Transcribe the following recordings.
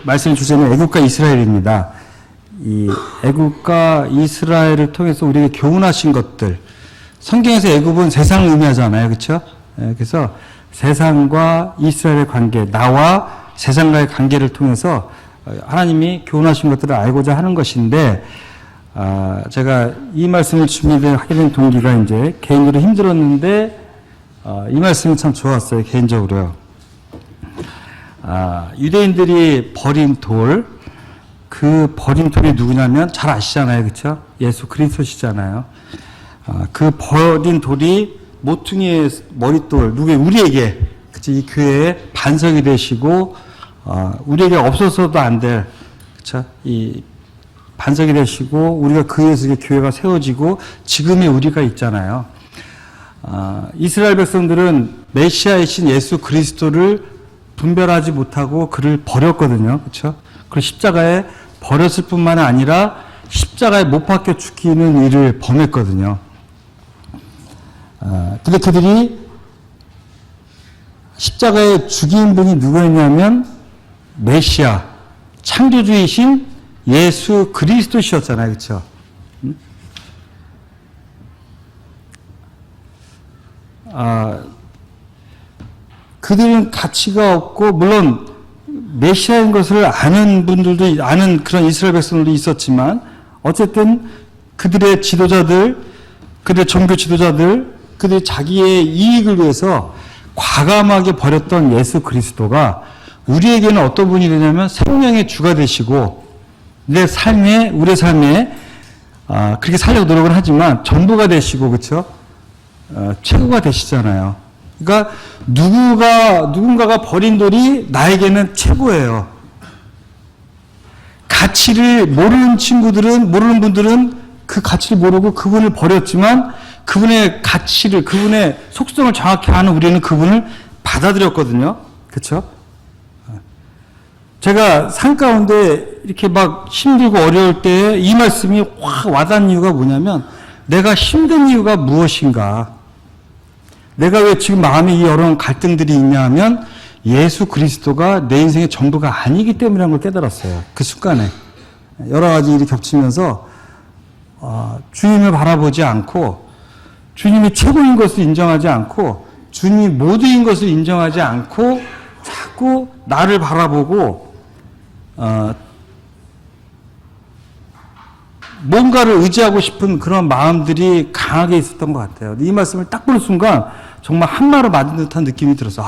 말씀 주제는 애국과 이스라엘입니다. 이 애국과 이스라엘을 통해서 우리에게 교훈하신 것들. 성경에서 애국은 세상을 의미하잖아요. 그렇죠? 그래서 세상과 이스라엘의 관계, 나와 세상과의 관계를 통해서 하나님이 교훈하신 것들을 알고자 하는 것인데, 제가 이 말씀을 하게 된 동기가 이제 개인적으로 힘들었는데, 이 말씀이 참 좋았어요. 개인적으로요. 유대인들이 버린 돌, 그 버린 돌이 누구냐면 잘 아시잖아요. 그렇죠? 예수 그리스도시잖아요. 그 버린 돌이 모퉁이의 머릿돌, 우리에게, 그치? 이 교회의 반석이 되시고, 우리에게 없어서도 안 될, 그쵸? 이 반석이 되시고, 우리가 그 위에서 교회가 세워지고, 지금의 우리가 있잖아요. 이스라엘 백성들은 메시아이신 예수 그리스도를 분별하지 못하고 그를 버렸거든요. 그쵸? 그리고 십자가에 버렸을 뿐만 아니라 십자가에 못 박혀 죽이는 일을 범했거든요. 근데 그들이 십자가에 죽인 분이 누구였냐면 메시아, 창조주이신 예수 그리스도시였잖아요. 그렇죠? 그들은 가치가 없고, 물론 메시아인 것을 아는 분들도, 아는 그런 이스라엘 백성들도 있었지만, 어쨌든 그들의 지도자들, 그들의 종교 지도자들, 그들이 자기의 이익을 위해서 과감하게 버렸던 예수 그리스도가 우리에게는 어떤 분이 되냐면 생명의 주가 되시고, 우리의 삶에 그렇게 살려고 노력을 하지만 전부가 되시고, 그렇죠? 최고가 되시잖아요. 그러니까 누군가가 버린 돌이 나에게는 최고예요. 가치를 모르는 분들은 그 가치를 모르고 그분을 버렸지만, 그분의 가치를, 그분의 속성을 정확히 아는 우리는 그분을 받아들였거든요. 그렇죠? 제가 삶 가운데 이렇게 막 힘들고 어려울 때 이 말씀이 확 와닿는 이유가 뭐냐면, 내가 힘든 이유가 무엇인가? 내가 왜 지금 마음에 이 여러 갈등들이 있냐 하면 예수 그리스도가 내 인생의 전부가 아니기 때문이라는 걸 깨달았어요. 그 순간에. 여러 가지 일이 겹치면서 주님을 바라보지 않고, 주님이 최고인 것을 인정하지 않고, 주님이 모두인 것을 인정하지 않고 자꾸 나를 바라보고 뭔가를 의지하고 싶은 그런 마음들이 강하게 있었던 것 같아요. 이 말씀을 딱 보는 순간 정말 한마로 맞은 듯한 느낌이 들어서,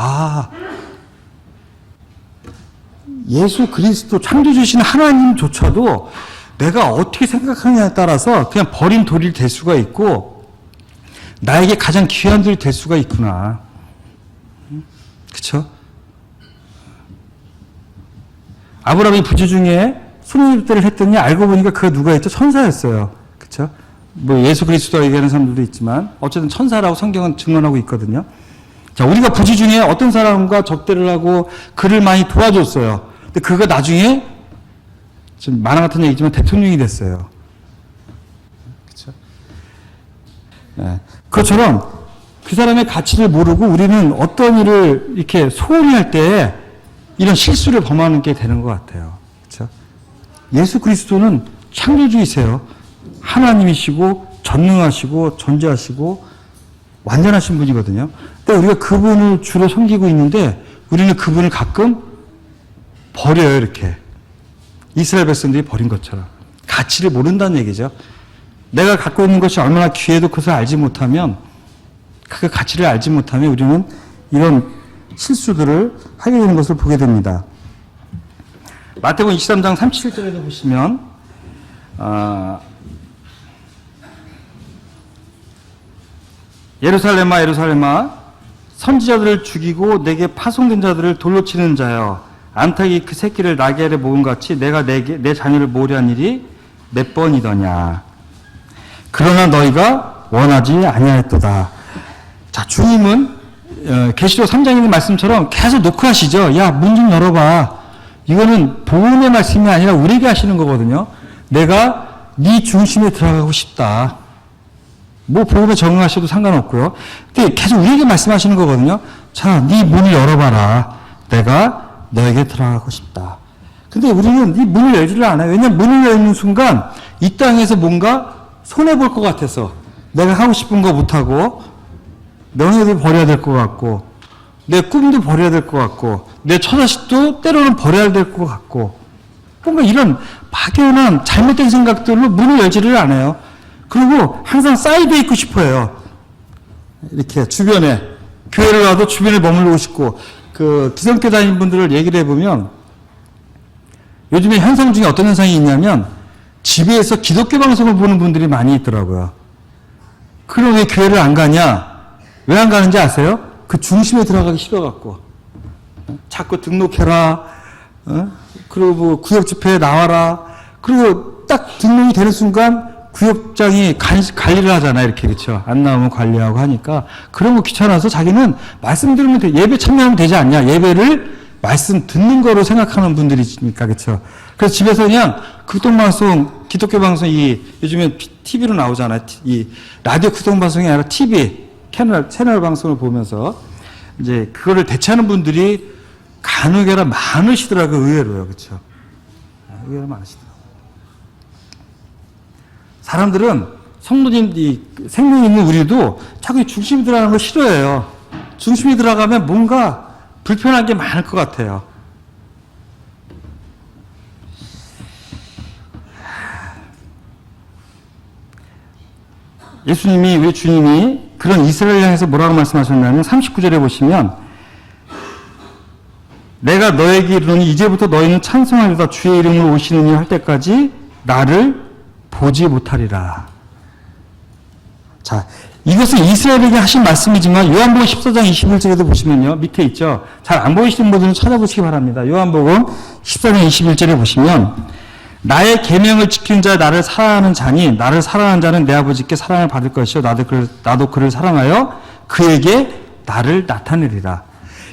예수 그리스도 창조주신 하나님조차도 내가 어떻게 생각하느냐에 따라서 그냥 버린 돌이 될 수가 있고, 나에게 가장 귀한 돌이 될 수가 있구나. 그쵸? 아브라함이 부재 중에 손님들을 했더니 알고 보니까 그가 누가 있죠? 천사였어요. 그쵸? 뭐 예수 그리스도 얘기하는 사람들도 있지만 어쨌든 천사라고 성경은 증언하고 있거든요. 자, 우리가 부재 중에 어떤 사람과 접대를 하고 그를 많이 도와줬어요. 근데 그가 나중에 좀 만화 같은 얘기지만 대통령이 됐어요. 그쵸? 네. 그것처럼 그 사람의 가치를 모르고 우리는 어떤 일을 이렇게 소홀히 할 때 이런 실수를 범하는 게 되는 것 같아요. 그렇죠? 예수 그리스도는 창조주이세요. 하나님이시고 전능하시고 존재하시고 완전하신 분이거든요. 근데 우리가 그분을 주로 섬기고 있는데 우리는 그분을 가끔 버려요. 이렇게 이스라엘 백성들이 버린 것처럼. 가치를 모른다는 얘기죠. 내가 갖고 있는 것이 얼마나 귀해도 그것을 알지 못하면, 그 가치를 알지 못하면 우리는 이런 실수들을 하게 되는 것을 보게 됩니다. 마태복음 23장 37절에도 보시면 예루살렘아 예루살렘아 선지자들을 죽이고 내게 파송된 자들을 돌로 치는 자여, 안타기 그 새끼를 나귀 아래 모은 같이 내가 내 자녀를 모으려 한 일이 몇 번이더냐. 그러나 너희가 원하지 아니하였도다. 자, 주님은 계시록 3장에 있는 말씀처럼 계속 노크하시죠. 야, 문 좀 열어봐. 이거는 복음의 말씀이 아니라 우리에게 하시는 거거든요. 내가 네 중심에 들어가고 싶다. 뭐 복음에 적응하셔도 상관없고요. 근데 계속 우리에게 말씀하시는 거거든요. 자, 네 문을 열어봐라. 내가 너에게 들어가고 싶다. 근데 우리는 이 문을 열지를 않아요. 왜냐하면 문을 열는 순간 이 땅에서 뭔가 손해볼 것 같아서 내가 하고 싶은 거 못하고 명예도 버려야 될 것 같고 내 꿈도 버려야 될 것 같고 내 처자식도 때로는 버려야 될 것 같고 뭔가 이런 막연한 잘못된 생각들로 문을 열지를 않아요. 그리고 항상 사이드에 있고 싶어요. 이렇게 주변에 교회를 와도 주변에 머물고 싶고 그 기성교 다니는 분들을 얘기를 해보면 요즘에 현상 중에 어떤 현상이 있냐면 집에서 기독교 방송을 보는 분들이 많이 있더라고요. 그럼 왜 교회를 안 가냐? 왜 안 가는지 아세요? 그 중심에 들어가기 싫어갖고 자꾸 등록해라. 그리고 뭐 구역 집회에 나와라. 그리고 딱 등록이 되는 순간 구역장이 관리를 하잖아요. 이렇게 그렇죠. 안 나오면 관리하고 하니까 그런 거 귀찮아서 자기는 말씀 들으면 돼. 예배 참여하면 되지 않냐? 예배를 말씀 듣는 거로 생각하는 분들이니까 그렇죠. 그래서 집에서 그냥 극동방송, 기독교 방송이 요즘에 TV로 나오잖아요. 이 라디오 극동방송이 아니라 TV 채널 방송을 보면서 이제 그거를 대체하는 분들이 간혹에나 많으시더라고요. 의외로요, 그렇죠. 의외로 많으시더라고요. 사람들은 성도님, 생명 있는 우리도 자꾸 중심이 들어가는 걸 싫어해요. 중심이 들어가면 뭔가 불편한 게 많을 것 같아요. 예수님이, 우리 주님이 그런 이스라엘 향해서 뭐라고 말씀하셨냐면 39절에 보시면 내가 너에게 이르노니 이제부터 너희는 찬송하리다 주의 이름으로 오시느니 할 때까지 나를 보지 못하리라. 자, 이것은 이스라엘에게 하신 말씀이지만 요한복음 14장 21절에도 보시면요. 밑에 있죠. 잘 안 보이시는 분들은 찾아보시기 바랍니다. 요한복음 14장 21절에 보시면 나의 계명을 지키는 자 나를 사랑하는 자니 나를 사랑하는 자는 내 아버지께 사랑을 받을 것이요 나도 그를 사랑하여 그에게 나를 나타내리라.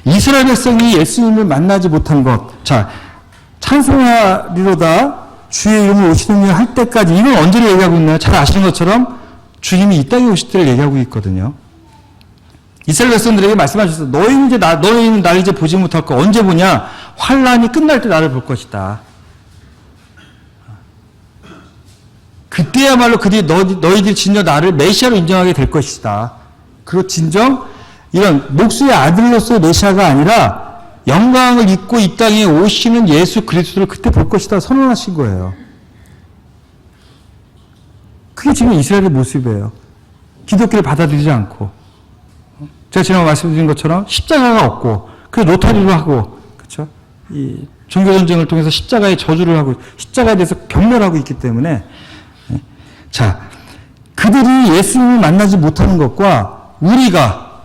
이스라엘 백성이 예수님을 만나지 못한 것. 자, 찬송하리로다 주의 이름을 오시는 할 때까지 이걸 언제를 얘기하고 있나요? 잘 아시는 것처럼 주님이 이 땅에 오실 때를 얘기하고 있거든요. 이스라엘 백성들에게 말씀하셨어요. 너희는 나를 이제 보지 못할 거 언제 보냐? 환란이 끝날 때 나를 볼 것이다. 그때야말로 너희들이 진정 나를 메시아로 인정하게 될 것이다. 그리고 진정 이런 목수의 아들로서의 메시아가 아니라 영광을 입고 이 땅에 오시는 예수 그리스도를 그때 볼 것이다 선언하신 거예요. 그게 지금 이스라엘의 모습이에요. 기독교를 받아들이지 않고. 제가 지난번에 말씀드린 것처럼 십자가가 없고, 그래서 로타리로 하고, 그렇죠? 이 종교전쟁을 통해서 십자가의 저주를 하고, 십자가에 대해서 경멸하고 있기 때문에, 자, 그들이 예수님을 만나지 못하는 것과 우리가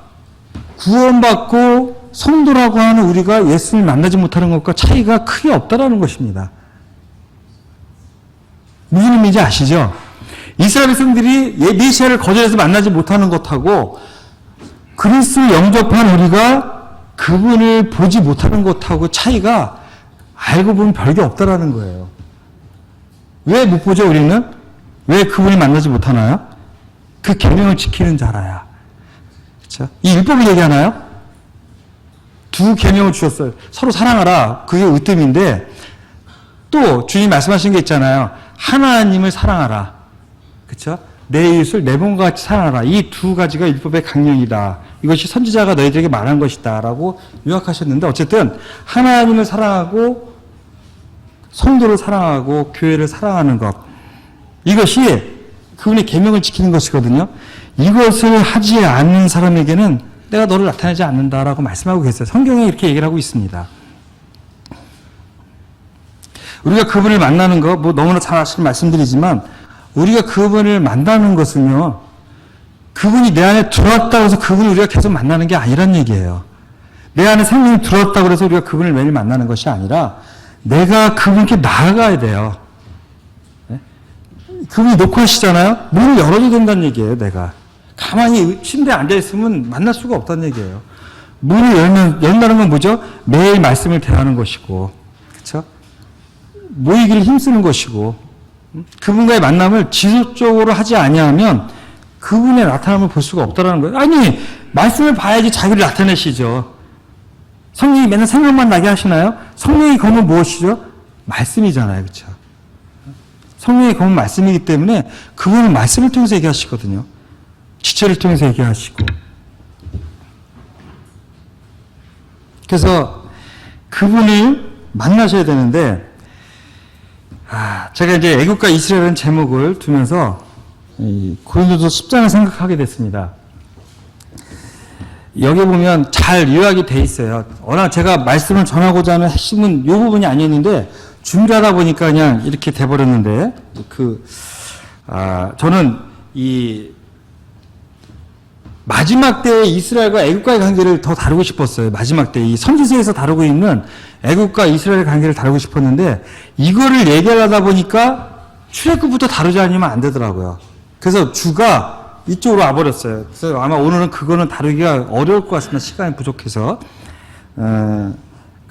구원받고 성도라고 하는 우리가 예수님을 만나지 못하는 것과 차이가 크게 없다라는 것입니다. 무슨 의미인지 아시죠? 이스라엘 백성들이 메시아를 거절해서 만나지 못하는 것하고 그리스도를 영접한 우리가 그분을 보지 못하는 것하고 차이가 알고 보면 별게 없다라는 거예요. 왜 못 보죠, 우리는? 왜 그분을 만나지 못하나요? 그 계명을 지키는 자라야. 그렇죠? 이 율법을 얘기하나요? 두 계명을 주셨어요. 서로 사랑하라. 그게 으뜸인데 또 주님 말씀하신 게 있잖아요. 하나님을 사랑하라. 그렇죠? 내 이웃을 내 몸과 같이 사랑하라. 이 두 가지가 율법의 강령이다. 이것이 선지자가 너희들에게 말한 것이다. 라고 요약하셨는데 어쨌든 하나님을 사랑하고 성도를 사랑하고 교회를 사랑하는 것. 이것이 그분의 계명을 지키는 것이거든요. 이것을 하지 않는 사람에게는 내가 너를 나타내지 않는다라고 말씀하고 계세요. 성경에 이렇게 얘기를 하고 있습니다. 우리가 그분을 만나는 거, 뭐 너무나 잘 아시는 말씀드리지만, 우리가 그분을 만나는 것은요, 그분이 내 안에 들어왔다고 해서 그분을 우리가 계속 만나는 게 아니란 얘기예요. 내 안에 생명이 들어왔다고 해서 우리가 그분을 매일 만나는 것이 아니라, 내가 그분께 나아가야 돼요. 그분이 놓고 하시잖아요? 문을 열어줘야 된다는 얘기예요, 내가. 가만히 침대에 앉아있으면 만날 수가 없다는 얘기예요. 문을 연다는 건 뭐죠? 매일 말씀을 대하는 것이고, 그쵸? 모이기를 힘쓰는 것이고, 그분과의 만남을 지속적으로 하지 아니하면 그분의 나타남을 볼 수가 없다는 거예요. 아니, 말씀을 봐야지 자기를 나타내시죠. 성령이 맨날 생각만 나게 하시나요? 성령이 거면 무엇이죠? 말씀이잖아요. 그렇죠? 성령의 검은 말씀이기 때문에 그분은 말씀을 통해서 얘기하시거든요. 지체를 통해서 얘기하시고. 그래서 그분을 만나셔야 되는데, 제가 이제 애국과 이스라엘은 제목을 두면서 고린도서 10장을 생각하게 됐습니다. 여기 보면 잘 요약이 돼 있어요. 워낙 제가 말씀을 전하고자 하는 핵심은 이 부분이 아니었는데 준비하다 보니까 그냥 이렇게 돼버렸는데, 저는 이 마지막 때의 이스라엘과 애국과의 관계를 더 다루고 싶었어요. 마지막 때 이 선지서에서 다루고 있는 애국과 이스라엘의 관계를 다루고 싶었는데, 이거를 얘기하다 보니까 출애굽부터 다루지 않으면 안 되더라고요. 그래서 주가 이쪽으로 와버렸어요. 그래서 아마 오늘은 그거는 다루기가 어려울 것 같습니다. 시간이 부족해서.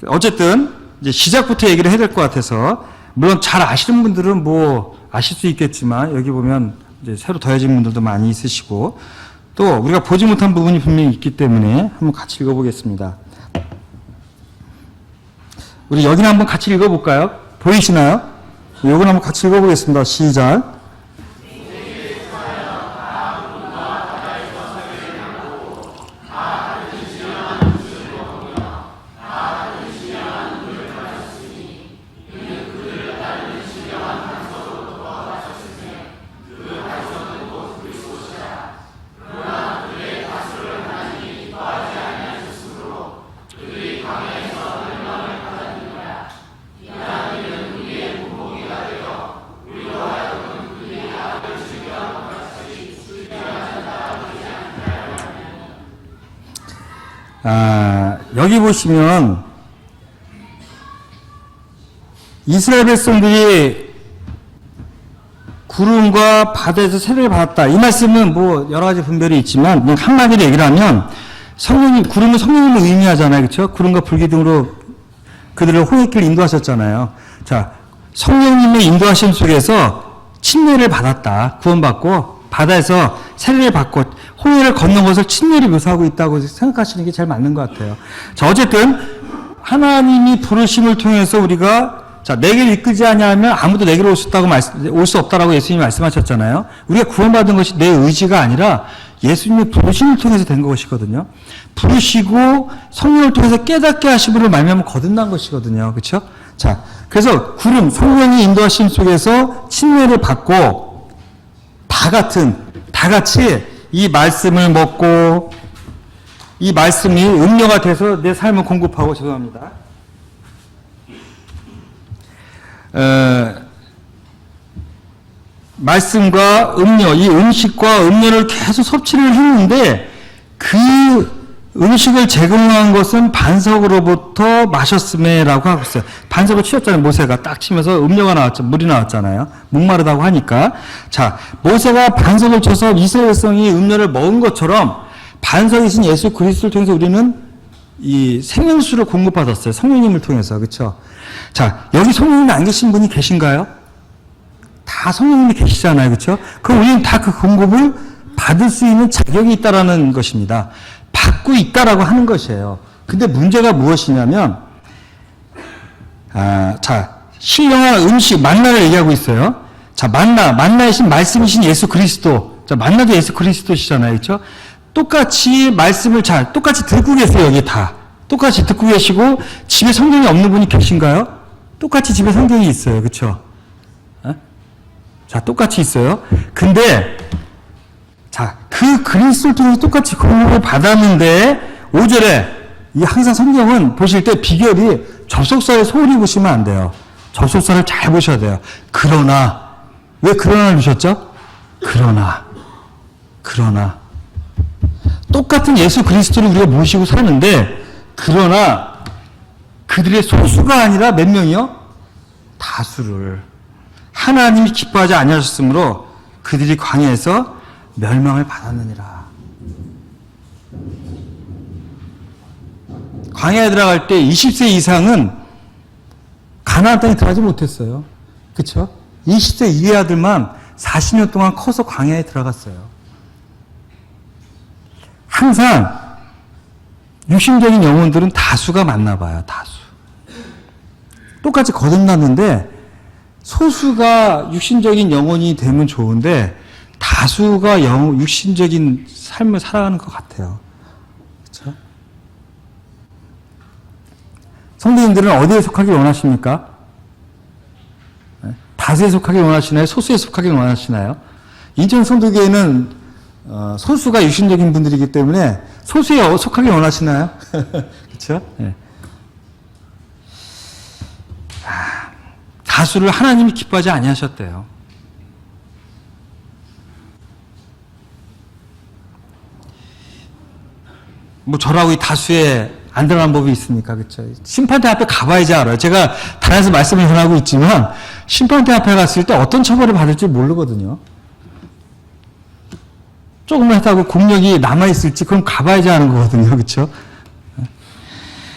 어쨌든 이제 시작부터 얘기를 해야 될 것 같아서, 물론 잘 아시는 분들은 뭐 아실 수 있겠지만 여기 보면 이제 새로 더해진 분들도 많이 있으시고, 또 우리가 보지 못한 부분이 분명히 있기 때문에 한번 같이 읽어보겠습니다. 우리 여기는 한번 같이 읽어볼까요? 보이시나요? 요건 한번 같이 읽어보겠습니다. 시작. 여기 보시면 이스라엘 백성들이 구름과 바다에서 세례를 받았다. 이 말씀은 뭐 여러 가지 분별이 있지만 그냥 한마디로 얘기를 하면 성령님, 구름은 성령님을 의미하잖아요. 그렇죠? 구름과 불기 등으로 그들을 홍해길 인도하셨잖아요. 자, 성령님의 인도하심 속에서 침례를 받았다. 구원받고 바다에서 세례를 받고 홍해를 건넌 것을 친밀히 묘사하고 있다고 생각하시는 게 제일 맞는 것 같아요. 자, 어쨌든 하나님이 부르심을 통해서 우리가, 자, 내게를 이끌지 아니하면 아무도 내게로 올 수 없다라고 예수님이 말씀하셨잖아요. 우리가 구원받은 것이 내 의지가 아니라 예수님의 부르심을 통해서 된 것이거든요. 부르시고 성령을 통해서 깨닫게 하심으로 말미암아 거듭난 것이거든요. 그렇죠? 자, 그래서 구름, 성령의 인도하심 속에서 친례를 받고 다 같이 이 말씀을 먹고 이 말씀이 음료가 돼서 내 삶을 공급하고, 죄송합니다. 말씀과 음료, 이 음식과 음료를 계속 섭취를 했는데 그 음식을 제공한 것은 반석으로부터 마셨음에라고 하고 있어요. 반석을 치웠잖아요. 모세가 딱 치면서 음료가 나왔죠. 물이 나왔잖아요. 목마르다고 하니까. 자, 모세가 반석을 쳐서 이스라엘 백성이 음료를 먹은 것처럼 반석이신 예수 그리스도를 통해서 우리는 이 생명수를 공급받았어요. 성령님을 통해서. 그렇죠? 자, 여기 성령님이 안 계신 분이 계신가요? 다 성령님이 계시잖아요. 그렇죠? 그럼 우리는 다 그 공급을 받을 수 있는 자격이 있다라는 것입니다. 받고 있다라고 하는 것이에요. 근데 문제가 무엇이냐면, 자, 신령한 음식, 만나를 얘기하고 있어요. 자, 만나이신 말씀이신 예수 그리스도. 자, 만나도 예수 그리스도시잖아요. 그렇죠? 똑같이 말씀을 똑같이 듣고 계세요. 여기 다. 똑같이 듣고 계시고, 집에 성경이 없는 분이 계신가요? 똑같이 집에 성경이 있어요. 그렇죠? 자, 똑같이 있어요. 근데, 자, 그 그리스도를 통해서 똑같이 공급을 받았는데, 5절에, 이 항상 성경은 보실 때 비결이 접속사에 소홀히 보시면 안 돼요. 접속사를 잘 보셔야 돼요. 그러나, 왜 그러나를 주셨죠? 그러나. 똑같은 예수 그리스도를 우리가 모시고 사는데, 그러나, 그들의 소수가 아니라 몇 명이요? 다수를. 하나님이 기뻐하지 아니하셨으므로 그들이 광야에서 멸망을 받았느니라. 광야에 들어갈 때 20세 이상은 가나안 땅에 들어가지 못했어요. 그렇죠? 20세 이하들만 40년 동안 커서 광야에 들어갔어요. 항상 육신적인 영혼들은 다수가 맞나 봐요. 다수. 똑같이 거듭났는데 소수가 육신적인 영혼이 되면 좋은데 다수가 육신적인 삶을 살아가는 것 같아요. 그렇죠? 성도님들은 어디에 속하길 원하십니까? 다수에 속하길 원하시나요? 소수에 속하길 원하시나요? 인천 성도교회는 소수가 육신적인 분들이기 때문에 소수에 속하길 원하시나요? 그렇죠? 네. 다수를 하나님이 기뻐하지 아니하셨대요. 뭐 저라고 이 다수에 안 들어간 법이 있습니까? 그렇죠? 심판대 앞에 가봐야지 알아요. 제가 단에서 말씀을 전하고 있지만 심판대 앞에 갔을 때 어떤 처벌을 받을지 모르거든요. 조금만 했다고 공력이 남아있을지 그럼 가봐야지 하는 거거든요. 그렇죠?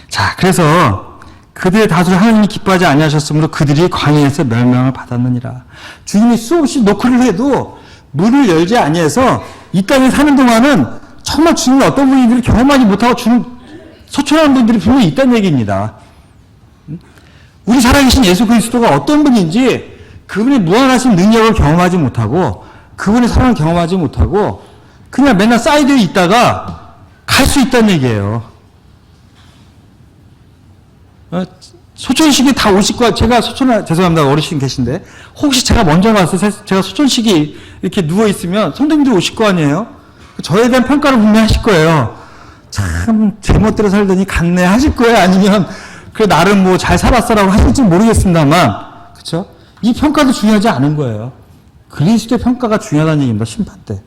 자, 그래서 그들의 다수를 하나님이 기뻐하지 아니하셨으므로 그들이 광야에서 멸망을 받았느니라. 주님이 수없이 노크를 해도 문을 열지 아니해서 이 땅에 사는 동안은 정말 주님이 어떤 분인지를 경험하지 못하고 소천하는 분들이 분명히 있다는 얘기입니다. 우리 살아계신 예수 그리스도가 어떤 분인지 그분의 무한하신 능력을 경험하지 못하고 그분의 사랑을 경험하지 못하고 그냥 맨날 사이드에 있다가 갈 수 있다는 얘기예요. 소천식이 다 오실 거야. 제가 죄송합니다. 어르신 계신데 혹시 제가 먼저 가서 제가 소천식이 이렇게 누워있으면 성도님들이 오실 거 아니에요? 저에 대한 평가를 분명히 하실 거예요. 참 제멋대로 살더니 갔네 하실 거예요? 아니면 그래 나름 뭐 잘 살았어라고 하실지 모르겠습니다만 그렇죠? 이 평가도 중요하지 않은 거예요. 그리스도의 평가가 중요하다는 얘기입니다. 심판 때.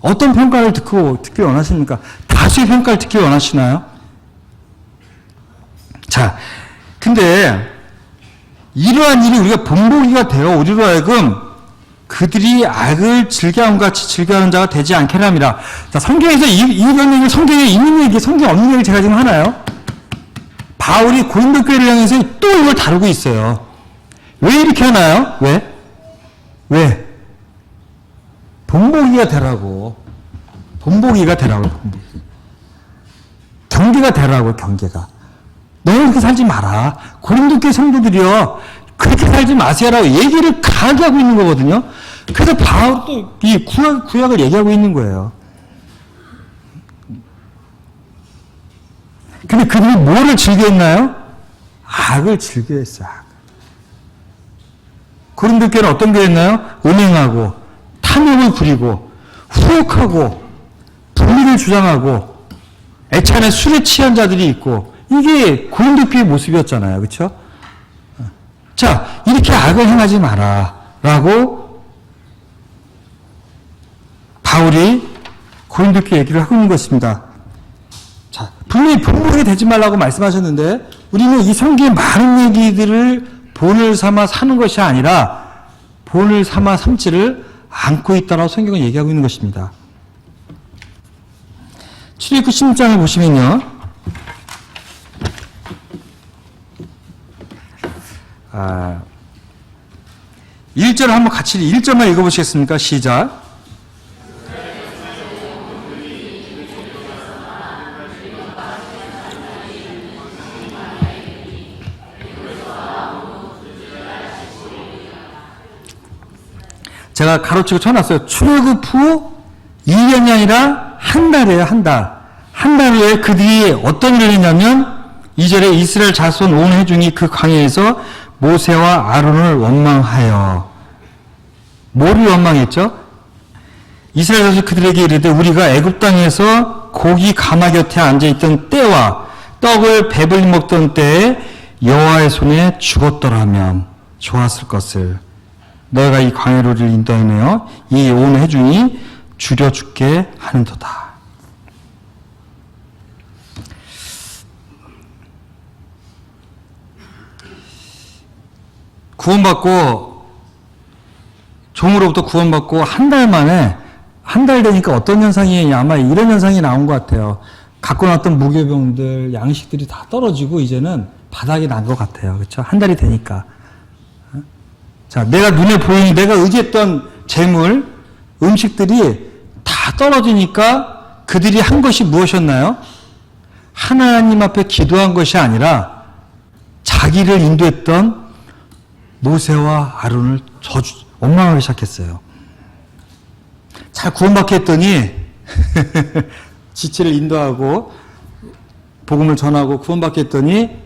어떤 평가를 듣기 원하십니까? 다수의 평가를 듣기 원하시나요? 자, 근데 이러한 일이 우리가 본보기가 되어 우리로 하여금 그들이 악을 즐겨함 같이 즐겨하는 자가 되지 않게 함이라. 자, 성경에서 이런 얘기를 성경에 있는 얘기, 성경 없는 얘기를 제가 지금 하나요? 바울이 고린도 교회를 향해서 또 이걸 다루고 있어요. 왜 이렇게 하나요? 왜? 본보기가 되라고. 본보기가 되라고. 경계가 되라고, 경계가. 너는 그렇게 살지 마라. 고린도 교회 성도들이요. 그렇게 살지 마세요라고 얘기를 강하게 하고 있는 거거든요. 그래서 바울도 이 구약을 얘기하고 있는 거예요. 근데 그들이 뭐를 즐겨했나요? 악을 즐겨했어요. 고린도 교회는 어떤 교회였나요? 음행하고 탐욕을 부리고 후욕하고 불의를 주장하고 애찬에 술에 취한 자들이 있고 이게 고린도 교회의 모습이었잖아요. 그렇죠? 자, 이렇게 악을 행하지 마라 라고 바울이 고린도 교회 얘기를 하고 있는 것입니다. 자, 분명히 본보기 되지 말라고 말씀하셨는데 우리는 이 성경의 많은 얘기들을 본을 삼아 사는 것이 아니라 본을 삼아 삼지를 않고 있다라고 성경은 얘기하고 있는 것입니다. 출애굽기 16장을 보시면요. 1절 한번 같이 1절만 읽어보시겠습니까? 시작. 제가 가로치고 쳐놨어요. 출애굽 후 1년이 아니라 한 달이에요. 한 달. 한 달 후에 그들이 어떤 일을 했냐면 2절에 이스라엘 자손 온 회중이 그 광야에서 모세와 아론을 원망하여. 뭐를 원망했죠? 이스라엘 자손 그들에게 이르되 우리가 애굽 땅에서 고기 가마 곁에 앉아있던 때와 떡을 배불리 먹던 때에 여호와의 손에 죽었더라면 좋았을 것을. 너희가 이 광야를 인도하며 이 온 회중이 줄여 죽게 하는도다. 구원받고 종으로부터 구원받고 한 달 만에 한 달 되니까 어떤 현상이 아마 이런 현상이 나온 것 같아요. 갖고 나왔던 무교병들 양식들이 다 떨어지고 이제는 바닥이 난 것 같아요. 그렇죠? 한 달이 되니까. 자, 내가 눈에 보이는 내가 의지했던 재물, 음식들이 다 떨어지니까 그들이 한 것이 무엇이었나요? 하나님 앞에 기도한 것이 아니라 자기를 인도했던 모세와 아론을 원망하기 시작했어요. 잘 구원받게 했더니 지체를 인도하고 복음을 전하고 구원받게 했더니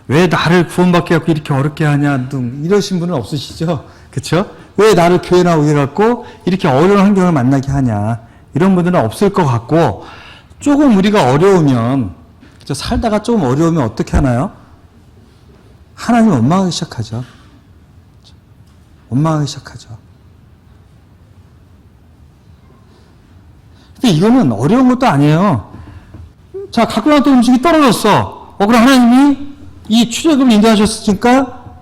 왜 나를 구원받게 해갖고 이렇게 어렵게 하냐 등 이러신 분은 없으시죠? 그렇죠? 왜 나를 교회 나오게 갖고 이렇게 어려운 환경을 만나게 하냐 이런 분들은 없을 것 같고 조금 우리가 어려우면 그렇죠? 살다가 조금 어려우면 어떻게 하나요? 하나님 원망하기 시작하죠. 원망하기 시작하죠. 근데 이거는 어려운 것도 아니에요. 자, 갖고 나왔던 음식이 떨어졌어. 그럼 하나님이 이 출애굽을 인도하셨으니까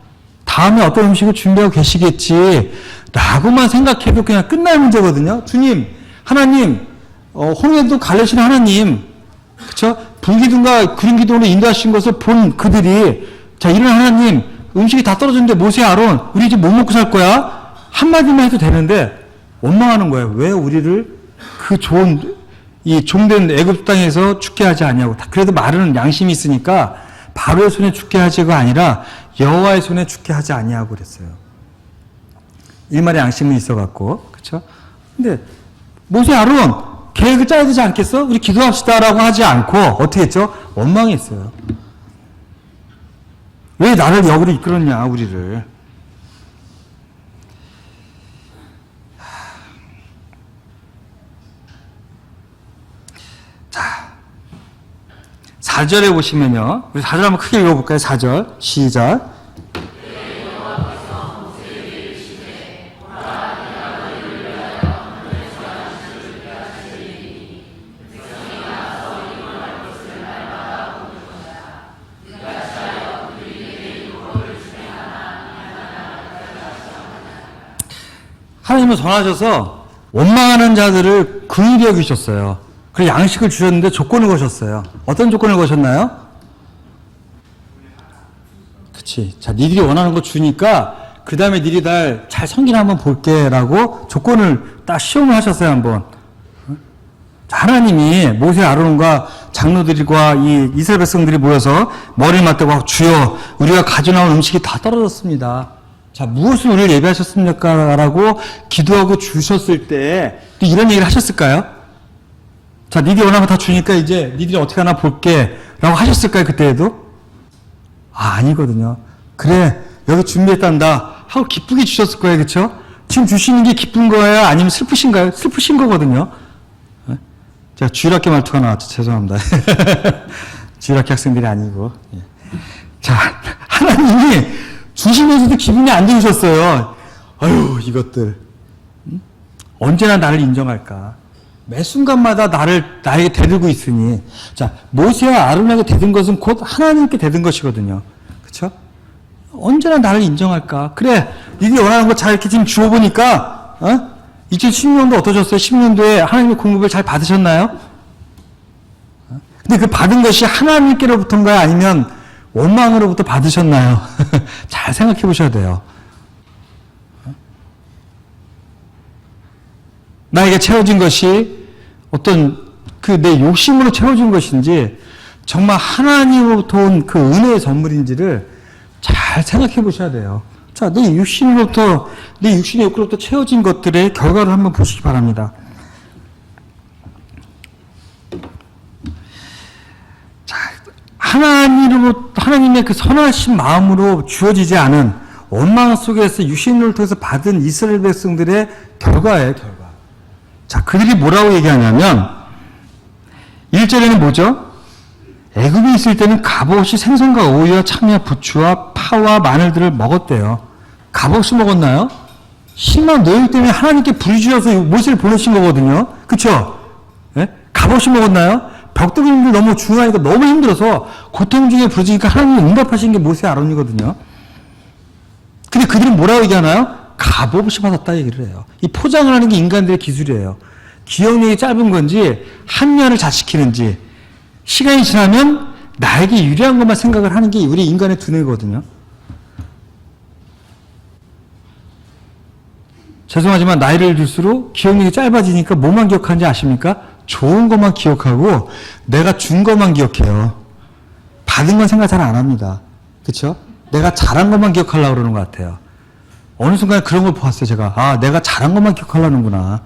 다음에 어떤 음식을 준비하고 계시겠지 라고만 생각해도 그냥 끝날 문제거든요. 주님, 하나님, 홍해도 갈래시는 하나님, 그쵸? 불기둥과 구름기둥으로 인도하신 것을 본 그들이 자, 이런 하나님, 음식이 다 떨어졌는데 모세, 아론, 우리 이제 못 먹고 살 거야? 한마디만 해도 되는데 원망하는 거예요. 왜 우리를 그 좋은 이 종된 애굽 땅에서 죽게 하지 않냐고. 그래도 말은 양심이 있으니까 바로의 손에 죽게 하지가 아니라 여호와의 손에 죽게 하지 아니하고 그랬어요. 일말의 양심은 있어갖고, 그렇죠? 근데 모세, 아론 계획을 짜야 되지 않겠어? 우리 기도합시다라고 하지 않고 어떻게 했죠? 원망했어요. 왜 나를 여기로 이끌었냐, 우리를. 자, 4절에 보시면요. 우리 4절 한번 크게 읽어볼까요? 4절. 시작. 하나님은 전하셔서 원망하는 자들을 긍휼히 여기셨어요. 그래서 양식을 주셨는데 조건을 거셨어요. 어떤 조건을 거셨나요? 그치. 자, 니들이 원하는 거 주니까 그 다음에 니들이 날 잘 섬기나 한번 볼게 라고 조건을 딱 시험을 하셨어요, 한번. 자, 하나님이 모세, 아론과 장로들과 이 이스라엘 백성들이 모여서 머리를 맞대고 주여 우리가 가져나온 음식이 다 떨어졌습니다. 자, 무엇을 우리를 예배하셨습니까? 라고 기도하고 주셨을 때 이런 얘기를 하셨을까요? 자, 니들이 원하는 거 다 주니까 이제 니들이 어떻게 하나 볼게 라고 하셨을까요? 그때에도? 아니거든요. 그래, 여기 준비했단다 하고 기쁘게 주셨을 거예요. 그렇죠? 지금 주시는 게 기쁜 거예요? 아니면 슬프신가요? 슬프신 거거든요. 제가 주일학교 말투가 나왔죠. 죄송합니다. 주일학교 학생들이 아니고. 자, 하나님이 주시면서도 기분이 안 좋으셨어요. 아유, 이것들. 언제나 나를 인정할까? 매 순간마다 나에게 대들고 있으니. 자, 모세와 아론에게 대든 것은 곧 하나님께 대든 것이거든요. 그쵸? 언제나 나를 인정할까? 그래, 니들이 원하는 거 잘 이렇게 지금 주워보니까, 2016년도 어떠셨어요? 10년도에 하나님의 공급을 잘 받으셨나요? 근데 그 받은 것이 하나님께로부터인가요? 아니면 원망으로부터 받으셨나요? 잘 생각해 보셔야 돼요. 나에게 채워진 것이 어떤 그 내 욕심으로 채워진 것인지 정말 하나님으로부터 온 그 은혜의 선물인지를 잘 생각해 보셔야 돼요. 자, 내 육신의 욕구로부터 채워진 것들의 결과를 한번 보시기 바랍니다. 자, 하나님의 그 선하신 마음으로 주어지지 않은 원망 속에서 육신을 통해서 받은 이스라엘 백성들의 결과예요, 결과. 자, 그들이 뭐라고 얘기하냐면 1절에는 뭐죠? 애굽에 있을 때는 값없이 생선과 오이와 참외와 부추와 파와 마늘들을 먹었대요. 값없이 먹었나요? 심한 노역 때문에 하나님께 부르짖어서 모세를 보내신 거거든요. 그쵸? 예? 값없이 먹었나요? 벽돌림들 너무 중요하니까 너무 힘들어서 고통 중에 부르짖으니까 하나님이 응답하신 게 모세 아론이거든요. 근데 그들은 뭐라고 얘기하나요? 값없이 받았다 얘기를 해요. 이 포장을 하는 게 인간들의 기술이에요. 기억력이 짧은 건지 한면을 자식키는지 시간이 지나면 나에게 유리한 것만 생각을 하는 게 우리 인간의 두뇌거든요. 죄송하지만 나이를 들수록 기억력이 짧아지니까 뭐만 기억하는지 아십니까? 좋은 것만 기억하고 내가 준 것만 기억해요. 받은 건 생각 잘 안 합니다. 그렇죠? 내가 잘한 것만 기억하려고 그러는 것 같아요. 어느 순간에 그런 걸 보았어요, 제가. 아, 내가 잘한 것만 기억하려는구나.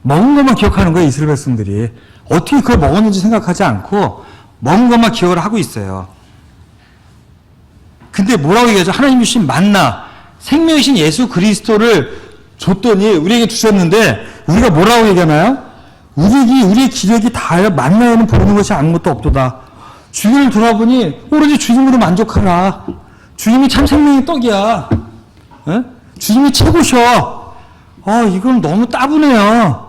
먹은 것만 기억하는 거예요, 이스라엘 백성들이. 어떻게 그걸 먹었는지 생각하지 않고 먹은 것만 기억을 하고 있어요. 근데 뭐라고 얘기하죠? 하나님 주신 만나, 생명이신 예수 그리스도를 줬더니, 우리에게 주셨는데, 우리가 뭐라고 얘기하나요? 우리의 기력이 다하여 만나에는 보이는 것이 아무것도 없도다. 주님을 돌아보니 오로지 주님으로 만족하라. 주님이 참 생명의 떡이야. 에? 주님이 최고셔. 이건 너무 따분해요.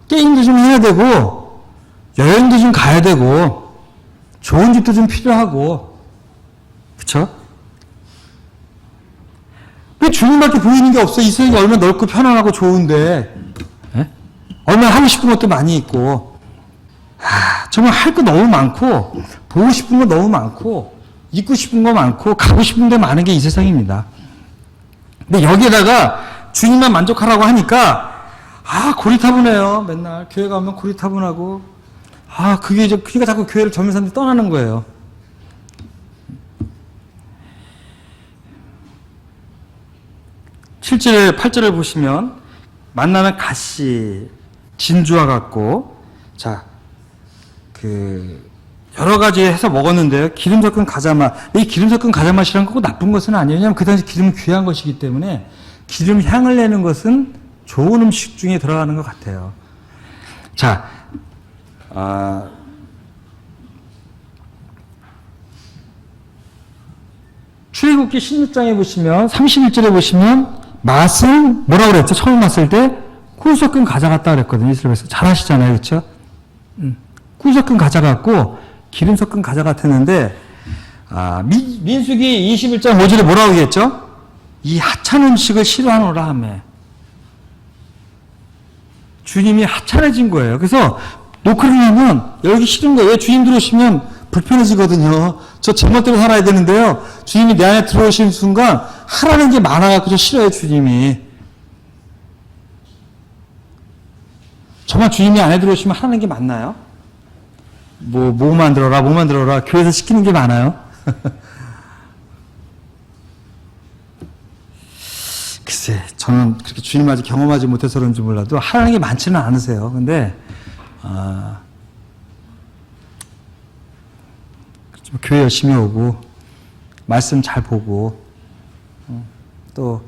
게임도 좀 해야 되고, 여행도 좀 가야 되고, 좋은 집도 좀 필요하고, 그쵸? 왜 주님밖에 보이는 게 없어? 이 세상이 얼마나 넓고 편안하고 좋은데, 에? 얼마나 하고 싶은 것도 많이 있고, 정말 할 거 너무 많고, 보고 싶은 거 너무 많고, 입고 싶은 거 많고, 가고 싶은 데 많은 게 이 세상입니다. 근데 여기에다가 주님만 만족하라고 하니까, 고리타분해요. 맨날 교회 가면 고리타분하고, 그러니까 자꾸 교회를 젊은 사람들이 떠나는 거예요. 실제 8절을 보시면 만나는 가시, 진주와 같고, 자, 여러 가지 해서 먹었는데요. 기름 섞은 가자맛. 이 기름 섞은 가자맛이란 거 꼭 나쁜 것은 아니에요. 왜냐하면 그 당시 기름은 귀한 것이기 때문에 기름 향을 내는 것은 좋은 음식 중에 들어가는 것 같아요. 자, 출애굽기 16장에 보시면 31절에 보시면 맛은 뭐라고 그랬죠? 처음 왔을 때 꿀 섞은 과자 같다 그랬거든요. 이스라엘에서 잘 아시잖아요, 그렇죠? 꿀 섞은 과자 같고 기름 섞은 과자 같았는데 민수기 21장 5절에 뭐라고 얘기했죠? 이 하찮은 음식을 싫어하노라 하며 주님이 하찮아진 거예요. 그래서 노크를 하면 열기 싫은 거예요. 왜? 주님 들어오시면 불편해지거든요. 저 제멋대로 살아야 되는데요. 주님이 내 안에 들어오시는 순간 하라는 게 많아갖고 저 싫어요, 주님이. 정말 주님이 안에 들어오시면 하라는 게 많나요? 뭐 만들어라. 교회에서 시키는 게 많아요? 글쎄, 저는 그렇게 주님 아직 경험하지 못해서 그런지 몰라도 하라는 게 많지는 않으세요. 근데, 교회 열심히 오고, 말씀 잘 보고, 또,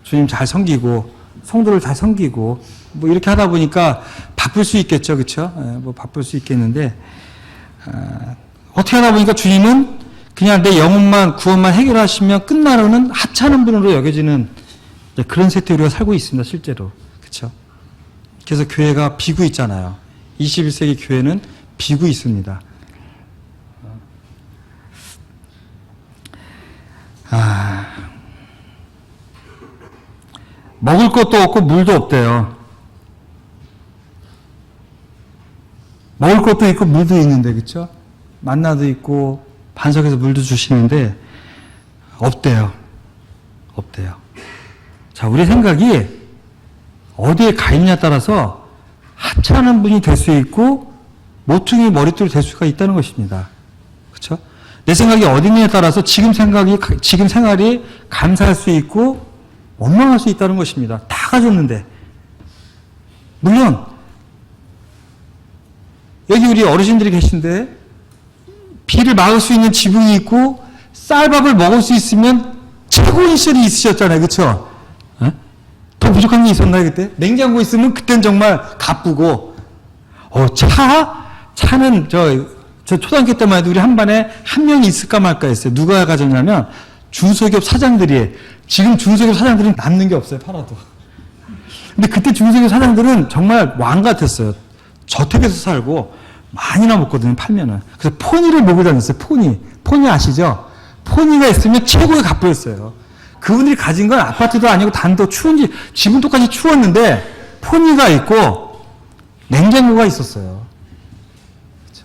주님 잘 섬기고, 성도를 잘 섬기고, 뭐 이렇게 하다 보니까 바쁠 수 있겠죠, 그쵸? 뭐 바쁠 수 있겠는데, 어떻게 하다 보니까 주님은 그냥 내 영혼만, 구원만 해결하시면 끝나로는 하찮은 분으로 여겨지는 그런 세태에 우리가 살고 있습니다, 실제로. 그쵸? 그래서 교회가 비고 있잖아요. 21세기 교회는 비고 있습니다. 먹을 것도 없고 물도 없대요. 먹을 것도 있고 물도 있는데, 그쵸? 만나도 있고 반석에서 물도 주시는데 없대요. 자, 우리 생각이 어디에 가 있냐에 따라서 하찮은 분이 될 수 있고 모퉁이 머릿돌이 될 수가 있다는 것입니다. 그렇죠? 내 생각이 어디 있냐에 따라서 지금 생활이 감사할 수 있고 원망할 수 있다는 것입니다. 다 가졌는데. 물론 여기 우리 어르신들이 계신데 비를 막을 수 있는 지붕이 있고 쌀밥을 먹을 수 있으면 최고의 시절이 있으셨잖아요. 그렇죠? 더 부족한 게 있었나요, 그때? 냉장고 있으면 그땐 정말 가쁘고, 차는 저 초등학교 때만 해도 우리 한 반에 한 명이 있을까 말까 했어요. 누가 가졌냐면, 중소기업 사장들이, 지금 중소기업 사장들은 남는 게 없어요, 팔아도. 근데 그때 중소기업 사장들은 정말 왕 같았어요. 저택에서 살고, 많이나 먹거든요, 팔면은. 그래서 포니를 먹고 다녔어요, 포니. 포니 아시죠? 포니가 있으면 최고의 갑부였어요. 그분들이 가진 건 아파트도 아니고 단도 추운지, 지금 똑같이 추웠는데, 포니가 있고, 냉장고가 있었어요. 그렇죠?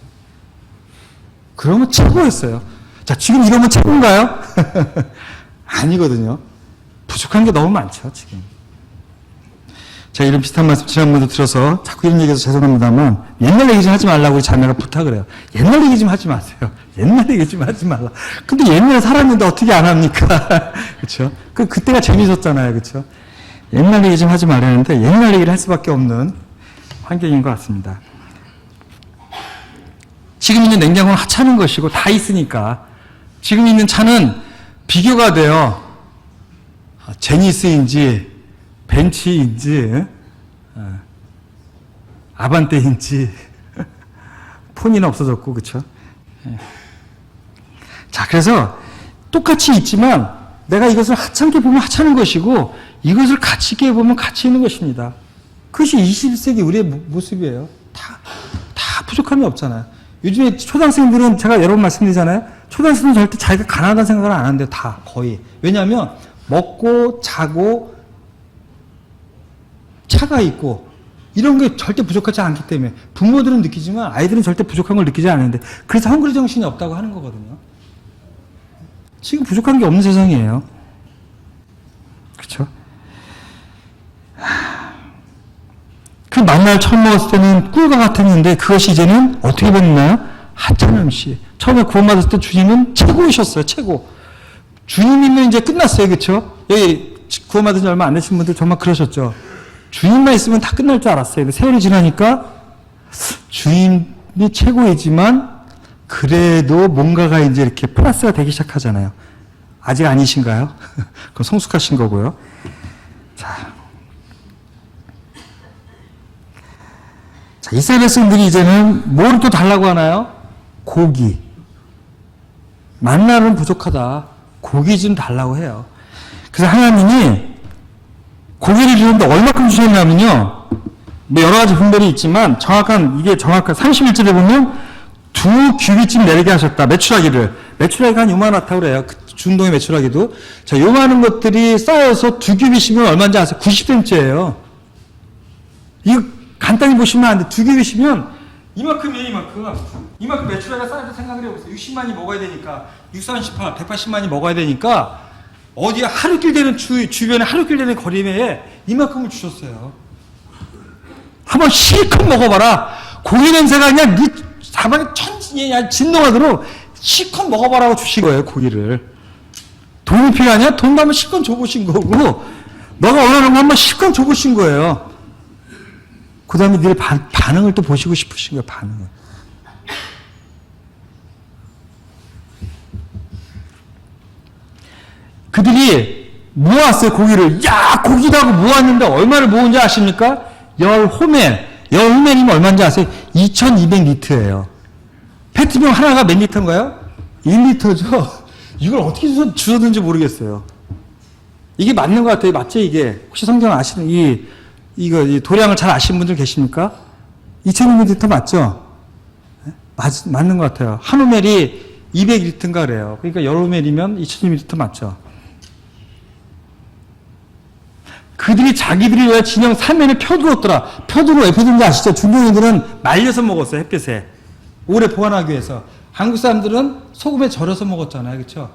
그러면 최고였어요. 자, 지금 이러면 최고인가요? 아니거든요. 부족한 게 너무 많죠, 지금. 제가 이런 비슷한 말씀 지난번에도 들어서 자꾸 이런 얘기해서 죄송합니다만 옛날 얘기 좀 하지 말라고 우리 자매가 부탁을 해요. 옛날 얘기 좀 하지 마세요. 옛날 얘기 좀 하지 말라. 근데 옛날에 살았는데 어떻게 안 합니까? 그렇죠? 그때가 재밌었잖아요. 그렇죠? 옛날 얘기 좀 하지 말라는데 옛날 얘기를 할 수밖에 없는 환경인 것 같습니다. 지금 있는 냉장고는 하찮은 것이고 다 있으니까 지금 있는 차는 비교가 돼요. 제니스인지 벤츠인지 아반떼인지 폰이는 없어졌고 그렇죠? 자, 그래서 똑같이 있지만 내가 이것을 하찮게 보면 하찮은 것이고 이것을 가치 있게 보면 가치 있는 것입니다. 그것이 21세기 우리의 모습이에요. 다 부족함이 없잖아요. 요즘에 초등학생들은 제가 여러 번 말씀드리잖아요. 초등학생들은 절대 자기가 가난하다는 생각을 안 하는데요. 다 거의. 왜냐하면 먹고 자고 차가 있고 이런 게 절대 부족하지 않기 때문에 부모들은 느끼지만 아이들은 절대 부족한 걸 느끼지 않는데 그래서 헝그리 정신이 없다고 하는 거거든요. 지금 부족한 게 없는 세상이에요. 그렇죠? 그 만날 처음 먹었을 때는 꿀과 같았는데 그것이 이제는 어떻게 됐나요? 하찮은 음식. 처음에 구원받았을 때 주님은 최고이셨어요. 최고. 주님이면 이제 끝났어요. 그렇죠? 여기 구원받은 지 얼마 안 되신 분들 정말 그러셨죠? 주님만 있으면 다 끝날 줄 알았어요. 근데 세월이 지나니까 주님이 최고이지만 그래도 뭔가가 이제 이렇게 플러스가 되기 시작하잖아요. 아직 아니신가요? 그럼 성숙하신 거고요. 자, 이스라엘 백성들이 이제는 뭘 또 달라고 하나요? 고기. 만나는 부족하다. 고기 좀 달라고 해요. 그래서 하나님이 고기를 주는데 얼마큼 주셨냐면요. 뭐 여러 가지 분별이 있지만 이게 정확한 31절에 보면 2규빗쯤 내리게 하셨다. 메추라기를. 메추라기가 한 요만하다고 그래요. 중동의 메추라기도. 자, 요만한 것들이 쌓여서 2규빗이면 얼마인지 아세요? 90cm예요. 이거 간단히 보시면 안 돼. 2규빗이면 이만큼이에요, 이만큼. 이만큼 메추라기가 쌓여서 생각을 해보세요. 60만이 먹어야 되니까. 638, 180만이 먹어야 되니까 어디에 하루길 되는 주변에 하루길 되는 거리에 이만큼을 주셨어요. 한번 실컷 먹어봐라. 고기 냄새가 그냥 네 사방에 진동하도록 실컷 먹어봐라고 주신 거예요, 고기를. 돈이 필요하냐? 돈 가면 실컷 줘보신 거고, 너가 원하는 거 한번 실컷 줘보신 거예요. 그 다음에 네 반응을 또 보시고 싶으신 거예요, 반응을. 그들이 모았어요, 고기를. 야, 고기라고 모았는데 얼마를 모은지 아십니까? 10호멜. 10호멜이면 얼마인지 아세요? 2200리터예요. 페트병 하나가 몇 리터인가요? 1리터죠? 이걸 어떻게 주셨는지 모르겠어요. 이게 맞는 것 같아요. 맞죠, 이게? 혹시 성경 아시는, 이 도량을 잘 아시는 분들 계십니까? 2200리터 맞죠? 맞는 것 같아요. 한 호멜이 200리터인가 그래요. 그러니까 10호멜이면 2200리터 맞죠? 그들이 자기들이 왜 진영 3면에 펴두었더라. 펴두고 왜 펴둔지 아시죠? 중동인들은 말려서 먹었어요, 햇볕에. 오래 보관하기 위해서. 한국 사람들은 소금에 절여서 먹었잖아요. 그렇죠?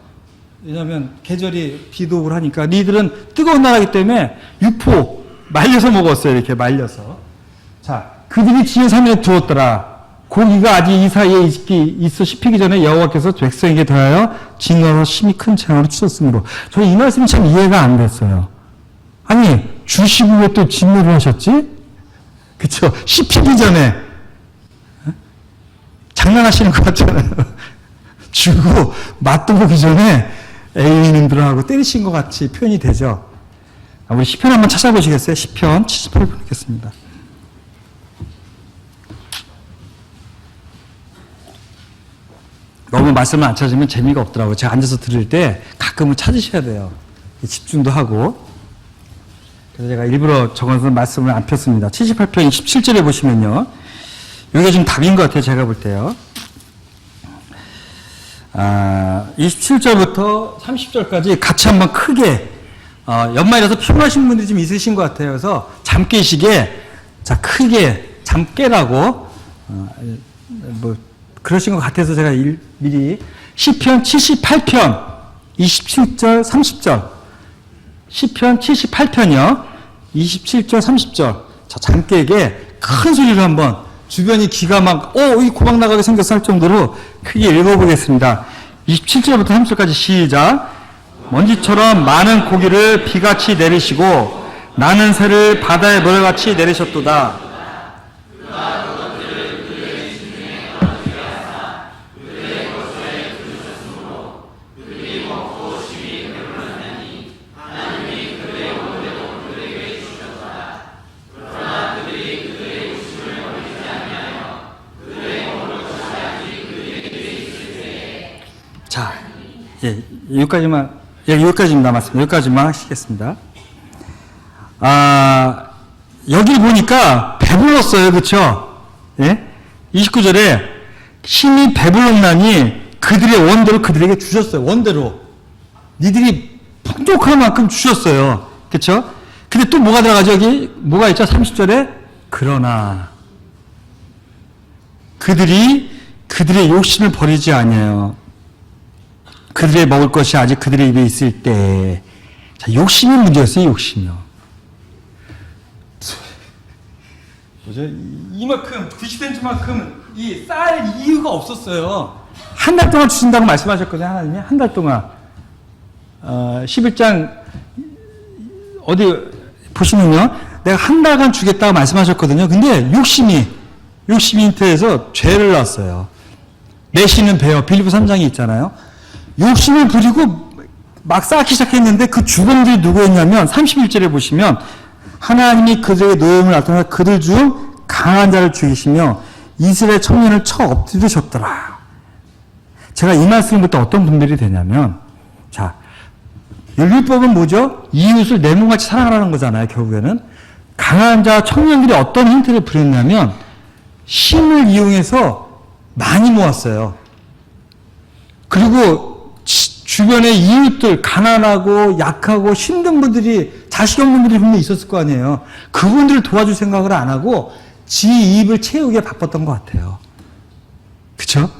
왜냐하면 계절이 비도 오고 하니까. 니들은 뜨거운 나라이기 때문에 유포 말려서 먹었어요. 이렇게 말려서. 자, 그들이 진영 3면에 두었더라. 고기가 아직 이 사이에 있어 씹히기 전에 여호와께서 백성에게 더하여 진노로 심히 큰 재앙으로 치셨으므로. 저는 이 말씀이 참 이해가 안 됐어요. 아니, 주시고 왜 또 진노를 하셨지? 그쵸? 씹히기 전에. 장난하시는 것 같잖아요. 주고 맛도 보기 전에 애인들하고 때리신 것 같이 표현이 되죠. 우리 시편 한번 찾아보시겠어요? 시편 78편 읽겠습니다. 너무 말씀을 안 찾으면 재미가 없더라고요. 제가 앉아서 들을 때 가끔은 찾으셔야 돼요. 집중도 하고. 그래서 제가 일부러 적어서 말씀을 안 폈습니다. 78편 27절에 보시면요. 여기가 좀 답인 것 같아요. 제가 볼 때요. 27절부터 30절까지 같이 한번 크게 연말이라서 피곤하신 분들이 좀 있으신 것 같아요. 그래서 잠 깨시게 자 크게 잠 깨라고 뭐 그러신 것 같아서 제가 미리 시편 78편 27절 30절 시편 78편이요. 27절, 30절. 자, 잠깨게 큰 소리로 한번 주변이 기가 막, 이 고막 나가게 생겼어 할 정도로 크게 읽어보겠습니다. 27절부터 30절까지 시작. 먼지처럼 많은 고기를 비같이 내리시고 나는 새를 바다의 모래같이 내리셨도다. 자, 여기까지만 남았습니다. 여기까지만 하시겠습니다. 여기 보니까 배불렀어요. 그쵸? 예? 29절에 심히 배불렀나니 그들의 원대로 그들에게 주셨어요. 원대로. 니들이 풍족할 만큼 주셨어요. 그쵸? 근데 또 뭐가 들어가죠? 여기 뭐가 있죠? 30절에 그러나 그들이 그들의 욕심을 버리지 아니에요. 그들의 먹을 것이 아직 그들의 입에 있을 때. 자, 욕심이 문제였어요. 욕심이요. 이만큼 90cm만큼 쌀 이유가 없었어요. 한 달 동안 주신다고 말씀하셨거든요. 하나님이 한 달 동안 11장 어디 보시면요, 내가 한 달간 주겠다고 말씀하셨거든요. 근데 욕심이 인터에서 죄를 낳았어요. 내시는 배요. 빌립보 3장이 있잖아요. 욕심을 부리고 막 쌓기 시작했는데 그 주범들이 누구였냐면 31절에 보시면 하나님이 그들의 노염을 나타내 그들 중 강한 자를 죽이시며 이스라엘 청년을 쳐 엎드리셨더라. 제가 이 말씀을 볼 때 어떤 분들이 되냐면, 자, 율법은 뭐죠? 이웃을 내 몸같이 사랑하라는 거잖아요. 결국에는 강한 자 청년들이 어떤 행태를 부렸냐면 힘을 이용해서 많이 모았어요. 그리고 주변에 이웃들, 가난하고 약하고 힘든 분들이, 자식 없는 분들이 분명히 있었을 거 아니에요. 그분들을 도와줄 생각을 안 하고 지 입을 채우기에 바빴던 것 같아요. 그쵸?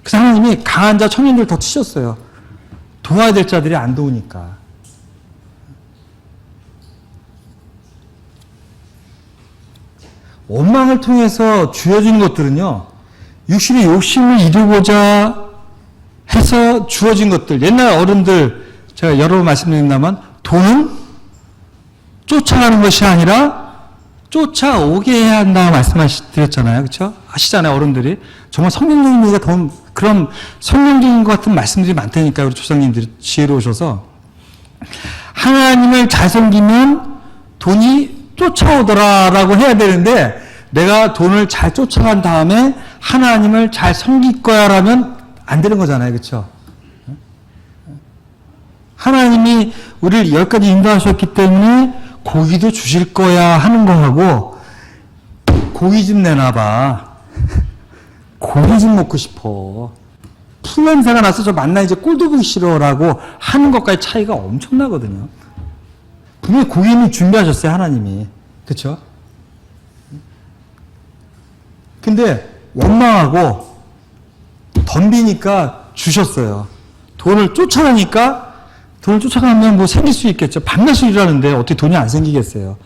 그래서 하나님이 강한 자 청년들 더 치셨어요. 도와야 될 자들이 안 도우니까. 원망을 통해서 주어진 것들은요, 육신의 욕심을 이루고자 해서 주어진 것들. 옛날 어른들, 제가 여러 번 말씀드립니다만, 돈은 쫓아가는 것이 아니라 쫓아오게 해야 한다고 말씀드렸잖아요. 그렇죠? 아시잖아요, 어른들이. 정말 성경적인 얘기가 더 그런 성경적인 것 같은 말씀들이 많다니까요. 우리 조상님들이 지혜로우셔서. 하나님을 잘 섬기면 돈이 쫓아오더라라고 해야 되는데, 내가 돈을 잘 쫓아간 다음에 하나님을 잘 섬길 거야라면 안 되는 거잖아요. 그렇죠? 하나님이 우리를 10가지 인도하셨기 때문에 고기도 주실 거야 하는 거하고, 고기 좀 내놔봐. 고기 좀 먹고 싶어. 풀 냄새가 나서 저 만나 이제 꼴도 보기 싫어라고 하는 것과의 차이가 엄청나거든요. 분명히 고기는 준비하셨어요. 하나님이. 그렇죠? 근데 원망하고 덤비니까 주셨어요. 돈을 쫓아가면 뭐 생길 수 있겠죠. 밤낮을 일하는데 어떻게 돈이 안 생기겠어요.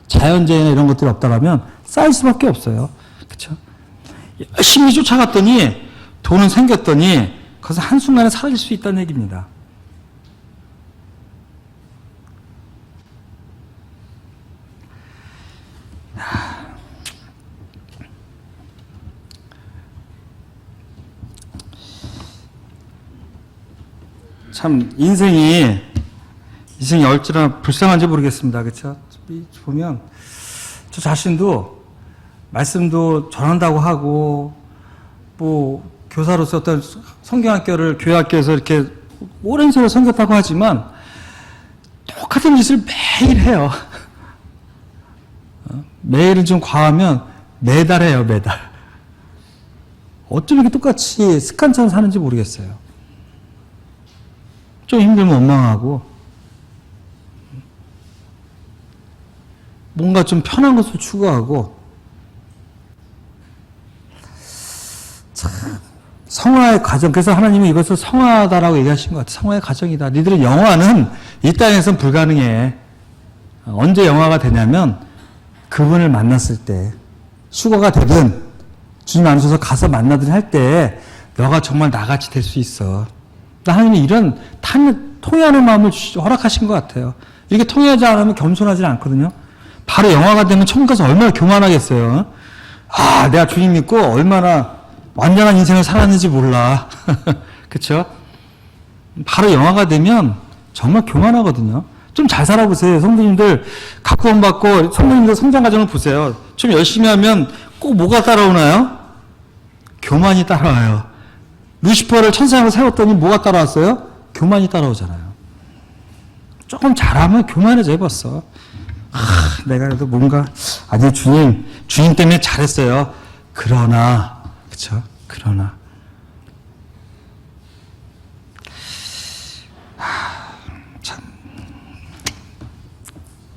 자연재해나 이런 것들이 없다라면 쌓일 수밖에 없어요. 그렇죠? 열심히 쫓아갔더니 돈은 생겼더니 그것은 한순간에 사라질 수 있다는 얘기입니다. 참 인생이 얼마나 불쌍한지 모르겠습니다. 그렇죠? 보면 저 자신도 말씀도 전한다고 하고 뭐 교사로서 어떤 성경학교를 교회학교에서 이렇게 오랜 세월 섬겼다고 하지만 똑같은 짓을 매일 해요. 매일은 좀 과하면 매달 해요. 매달. 어쩜 이렇게 똑같이 습관처럼 사는지 모르겠어요. 좀 힘들면 원망하고 뭔가 좀 편한 것을 추구하고, 참 성화의 과정. 그래서 하나님이 이것을 성화다라고 얘기하신 것 같아요. 성화의 과정이다. 니들의 영화는 이 땅에서는 불가능해. 언제 영화가 되냐면 그분을 만났을 때, 휴거가 되든 주님 안으셔서 가서 만나든 할 때 너가 정말 나같이 될 수 있어. 하나님이 이런 통회하는 마음을 허락하신 것 같아요. 이렇게 통회하지 않으면 겸손하지 않거든요. 바로 영화가 되면 천국 가서 얼마나 교만하겠어요. 아, 내가 주님 믿고 얼마나 완전한 인생을 살았는지 몰라. 그쵸? 바로 영화가 되면 정말 교만하거든요. 좀 잘 살아보세요. 성도님들 각구원 받고 성도님들 성장 과정을 보세요. 좀 열심히 하면 꼭 뭐가 따라오나요? 교만이 따라와요. 루시퍼를 천사로 세웠더니 뭐가 따라왔어요? 교만이 따라오잖아요. 조금 잘하면 교만해져 벌써. 내가 그래도 뭔가 아니 주님 때문에 잘했어요. 그러나 그렇죠? 그러나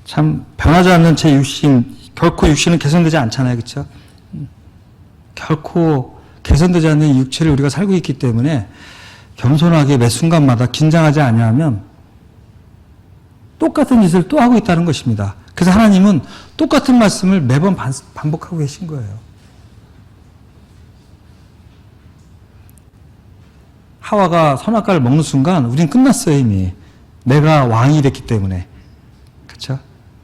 참 변하지 않는 제 육신, 결코 육신은 개선되지 않잖아요. 그렇죠? 결코 개선되지 않는 육체를 우리가 살고 있기 때문에 겸손하게 매 순간마다 긴장하지 아니하면 똑같은 짓을 또 하고 있다는 것입니다. 그래서 하나님은 똑같은 말씀을 매번 반복하고 계신 거예요. 하와가 선악과를 먹는 순간 우린 끝났어요. 이미 내가 왕이 됐기 때문에. 그렇죠?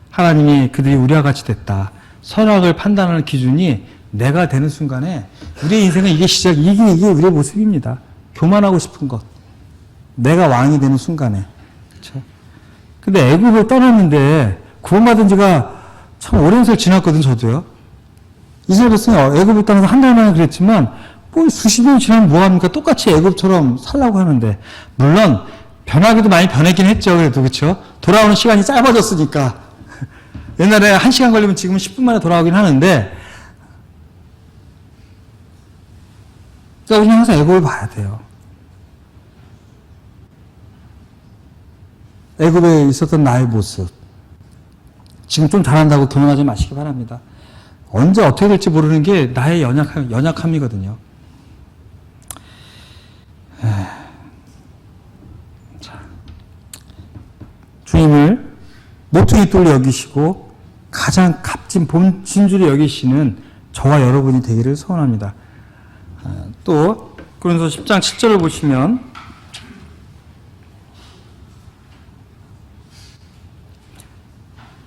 하나님이 그들이 우리와 같이 됐다. 선악을 판단하는 기준이 내가 되는 순간에 우리의 인생은 이게 이게 우리의 모습입니다. 교만하고 싶은 것. 내가 왕이 되는 순간에. 그렇죠? 근데 애굽을 떠났는데 구원받은 지가 참 오랜 세월 지났거든, 저도요. 이스라엘 백성이 애굽을 떠나서 한 달 만에 그랬지만 뭐 수십 년 지나면 뭐합니까? 똑같이 애굽처럼 살라고 하는데 물론 변하기도 많이 변했긴 했죠. 그래도 그렇죠? 돌아오는 시간이 짧아졌으니까 옛날에 1시간 걸리면 지금은 10분 만에 돌아오긴 하는데 그러니까 우리는 항상 애굽을 봐야 돼요. 애굽에 있었던 나의 모습 지금 좀 잘한다고 교만하지 마시기 바랍니다. 언제 어떻게 될지 모르는 게 나의 연약함이거든요. 자, 주님을 모퉁이 돌로 여기시고 가장 값진 본진줄이 여기시는 저와 여러분이 되기를 소원합니다. 또 고린도서 10장 7절을 보시면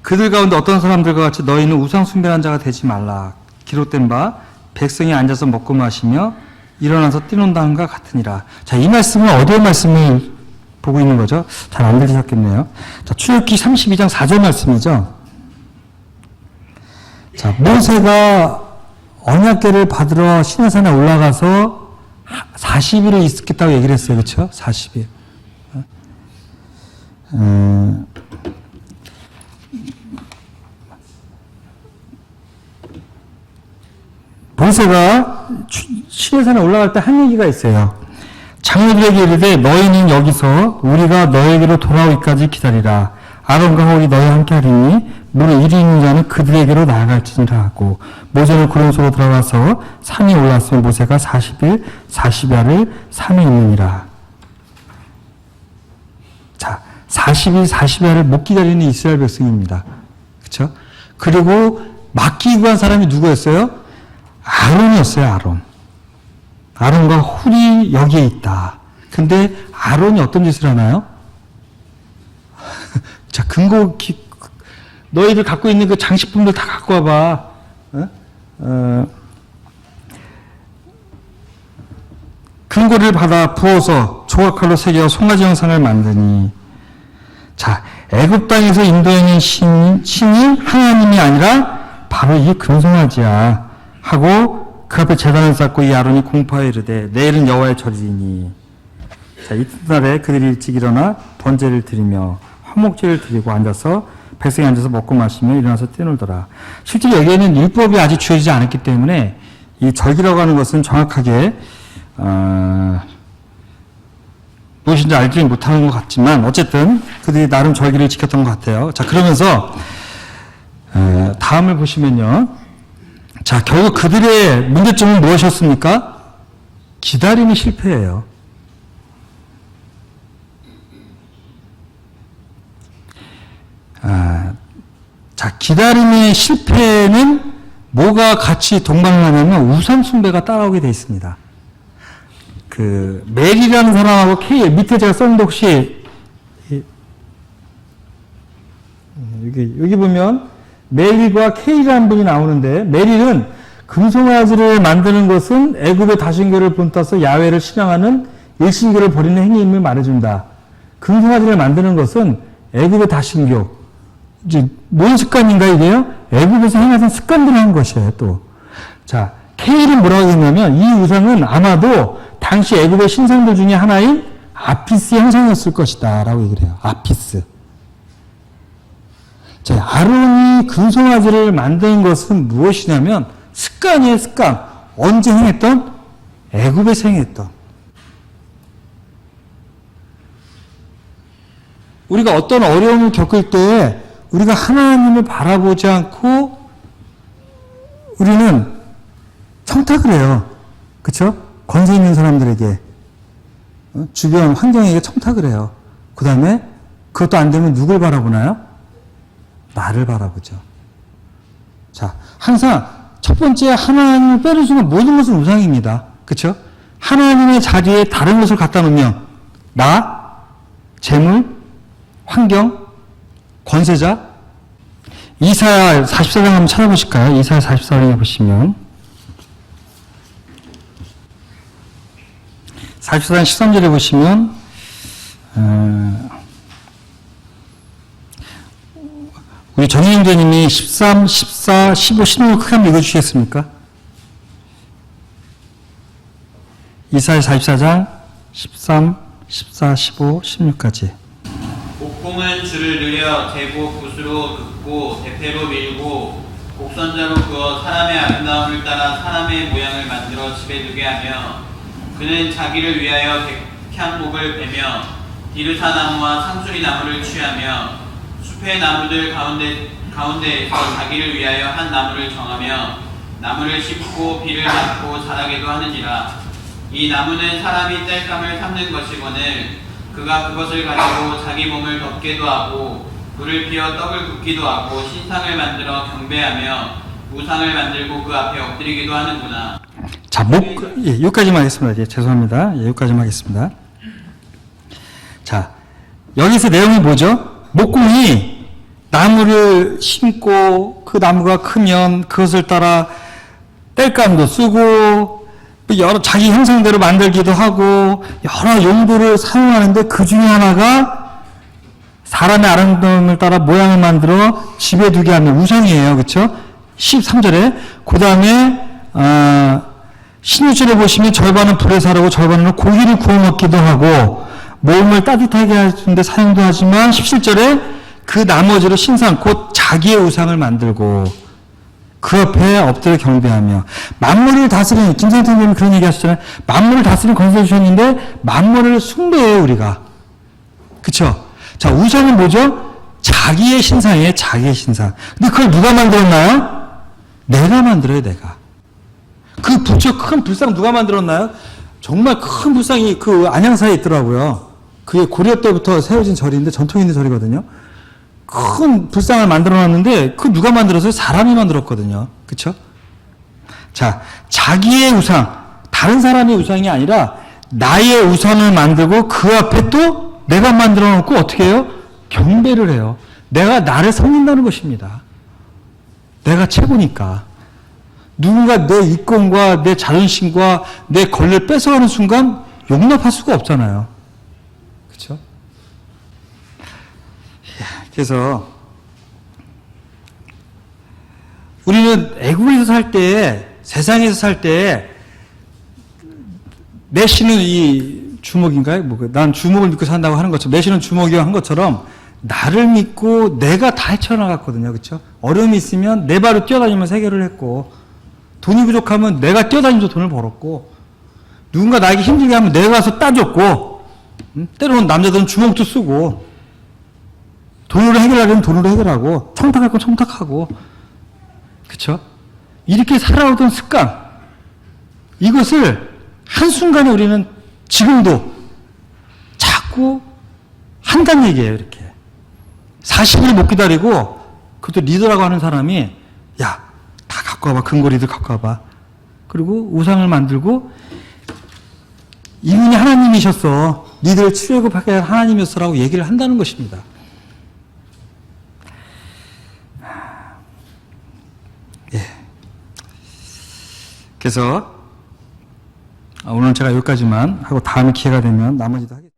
그들 가운데 어떤 사람들과 같이 너희는 우상 숭배한 자가 되지 말라. 기록된 바 백성이 앉아서 먹고 마시며 일어나서 뛰논다함과 같으니라. 자, 이 말씀은 어디의 말씀을 보고 있는 거죠? 잘 안 들리셨겠네요. 자, 출애굽기 32장 4절 말씀이죠. 자, 모세가 언약궤를 받으러 시내산에 올라가서 40일을 있겠다고 얘기를 했어요. 그렇죠? 40일. 모세가 시내산에 올라갈 때 한 얘기가 있어요. 장로들에게 이르되 너희는 여기서 우리가 너에게로 돌아오기까지 기다리라. 아론과 홀이 너희와 함께 하리니 무릇 일이 있는 자는 그들에게로 나아갈지니라 하고 모세는 구름속으로 들어가서 산에 올랐으면 모세가 40일 40야를 산에 있느니라. 자, 40일 40야를 못 기다리는 이스라엘 백성입니다. 그렇죠? 그리고 맡기고 한 사람이 누구였어요? 아론이었어요. 아론과 훌이 여기에 있다. 근데 아론이 어떤 짓을 하나요? 자, 너희들 갖고 있는 그 장식품들 다 갖고 와봐. 금고를 받아 부어서 조각칼로 새겨 송아지 형상을 만드니. 자, 애굽 땅에서 인도하는 신이 하나님이 아니라 바로 이 금송아지야. 하고 그 앞에 제단을 쌓고 이 아론이 공포하여 이르되 내일은 여호와의 절이니. 자, 이튿날에 그들이 일찍 일어나 번제를 드리며 화목제를 드리고 백성이 앉아서 먹고 마시며 일어나서 뛰놀더라. 실제 여기에는 율법이 아직 주어지지 않았기 때문에 이 절기라고 하는 것은 정확하게 무엇인지 알지 못하는 것 같지만 어쨌든 그들이 나름 절기를 지켰던 것 같아요. 자, 그러면서 다음을 보시면요. 자, 결국 그들의 문제점은 무엇이었습니까? 기다림이 실패예요. 자, 기다림의 실패는 뭐가 같이 동반하냐면 우상 숭배가 따라오게 돼 있습니다. 그 멜이라는 사람하고 K 밑에 제가 썼는데 혹시 여기 보면 멜과 K라는 분이 나오는데 멜은 금송아지를 만드는 것은 애굽의 다신교를 본따서 야훼를 신앙하는 일신교를 버리는 행위임을 말해준다. 금송아지를 만드는 것은 애굽의 다신교. 이제 뭔 습관인가 이게요? 애굽에서 행하던 습관들을 한 것이에요. 또 자, K는 뭐라고 했냐면 이 우상은 아마도 당시 애굽의 신상들 중에 하나인 아피스의 형상이었을 것이다 라고 얘기를 해요. 아피스. 자, 아론이 금송아지를 만든 것은 무엇이냐면 습관이에요. 습관. 언제 행했던? 애굽에서 행했던. 우리가 어떤 어려움을 겪을 때 우리가 하나님을 바라보지 않고 우리는 청탁을 해요. 그렇죠? 권세 있는 사람들에게 주변 환경에게 청탁을 해요. 그 다음에 그것도 안 되면 누굴 바라보나요? 나를 바라보죠. 자, 항상 첫 번째 하나님을 빼는 순간 모든 것은 우상입니다. 그렇죠? 하나님의 자리에 다른 것을 갖다 놓으면 나, 재물, 환경, 권세자. 이사야 44장 한번 찾아보실까요? 이사야 44장에 보시면 44장 13절에 보시면 우리 정혜인자님이 13, 14, 15, 16을 크게 한번 읽어주시겠습니까? 이사야 44장 13, 14, 15, 16까지. 곡공은 줄을 늘려 재고 붓으로 긋고 대패로 밀고 곡선자로 그어 사람의 아름다움을 따라 사람의 모양을 만들어 집에 두게 하며 그는 자기를 위하여 백향목을 베며 디르사 나무와 상수리 나무를 취하며 숲의 나무들 가운데에서 자기를 위하여 한 나무를 정하며 나무를 씹고 비를 맞고 자라게도 하느니라. 이 나무는 사람이 땔감을 삼는 것이거늘 그가 그것을 가지고 자기 몸을 덮게도 하고 불을 피워 떡을 굽기도 하고 신상을 만들어 경배하며 우상을 만들고 그 앞에 엎드리기도 하는구나. 자, 여기까지만 하겠습니다. 죄송합니다. 여기까지만 하겠습니다. 자, 여기서 내용이 뭐죠? 목공이 나무를 심고 그 나무가 크면 그것을 따라 땔감도 쓰고 여러 자기 형상대로 만들기도 하고 여러 용도를 사용하는데 그 중에 하나가 사람의 아름다움을 따라 모양을 만들어 집에 두게 하는 우상이에요. 그렇죠? 13절에 그 다음에 16절에 보시면 절반은 불에 사르고 절반은 고기를 구워 먹기도 하고 몸을 따뜻하게 하는데 사용도 하지만 17절에 그 나머지로 신상 곧 자기의 우상을 만들고 그 앞에 엎드려 경배하며 만물을 다스리는 김상태님이 그런 얘기 하셨잖아요. 만물을 다스리는 권세 주셨는데 만물을 숭배해요 우리가. 그쵸? 자, 우상은 뭐죠? 자기의 신상이에요. 자기의 신상. 근데 그걸 누가 만들었나요? 내가 만들어요. 내가. 그 부처 큰 불상 누가 만들었나요? 정말 큰 불상이 그 안양사에 있더라고요. 그게 고려 때부터 세워진 절인데 전통 있는 절이거든요. 큰 불상을 만들어놨는데 그 누가 만들었어요? 사람이 만들었거든요. 그쵸? 자, 자기의 우상, 다른 사람의 우상이 아니라 나의 우상을 만들고 그 앞에 또 내가 만들어놓고 어떻게 해요? 경배를 해요. 내가 나를 섬긴다는 것입니다. 내가 최고니까. 누군가 내 이권과 내 자존심과 내 권리를 뺏어가는 순간 용납할 수가 없잖아요. 그쵸? 그래서 우리는 애국에서 살 때, 세상에서 살 때 메시는 이 주먹인가요? 난 주먹을 믿고 산다고 하는 것처럼 메시는 주먹이요 한 것처럼 나를 믿고 내가 다 헤쳐나갔거든요. 그렇죠? 어려움이 있으면 내 발로 뛰어다니면서 해결을 했고 돈이 부족하면 내가 뛰어다니면서 돈을 벌었고 누군가 나에게 힘들게 하면 내가 가서 따줬고 때로는 남자들은 주먹도 쓰고 돈으로 해결하려면 돈으로 해결하고 청탁할 건 청탁하고 그렇죠? 이렇게 살아오던 습관 이것을 한순간에 우리는 지금도 자꾸 한다는 얘기예요. 이렇게 40일 못 기다리고 그것도 리더라고 하는 사람이 야, 다 갖고 와봐. 근거리들 갖고 와봐. 그리고 우상을 만들고 이분이 하나님이셨어. 니들 출애굽하게 한 하나님이었어라고 얘기를 한다는 것입니다. 예. 그래서 오늘 제가 여기까지만 하고 다음에 기회가 되면 나머지도 하겠습니다.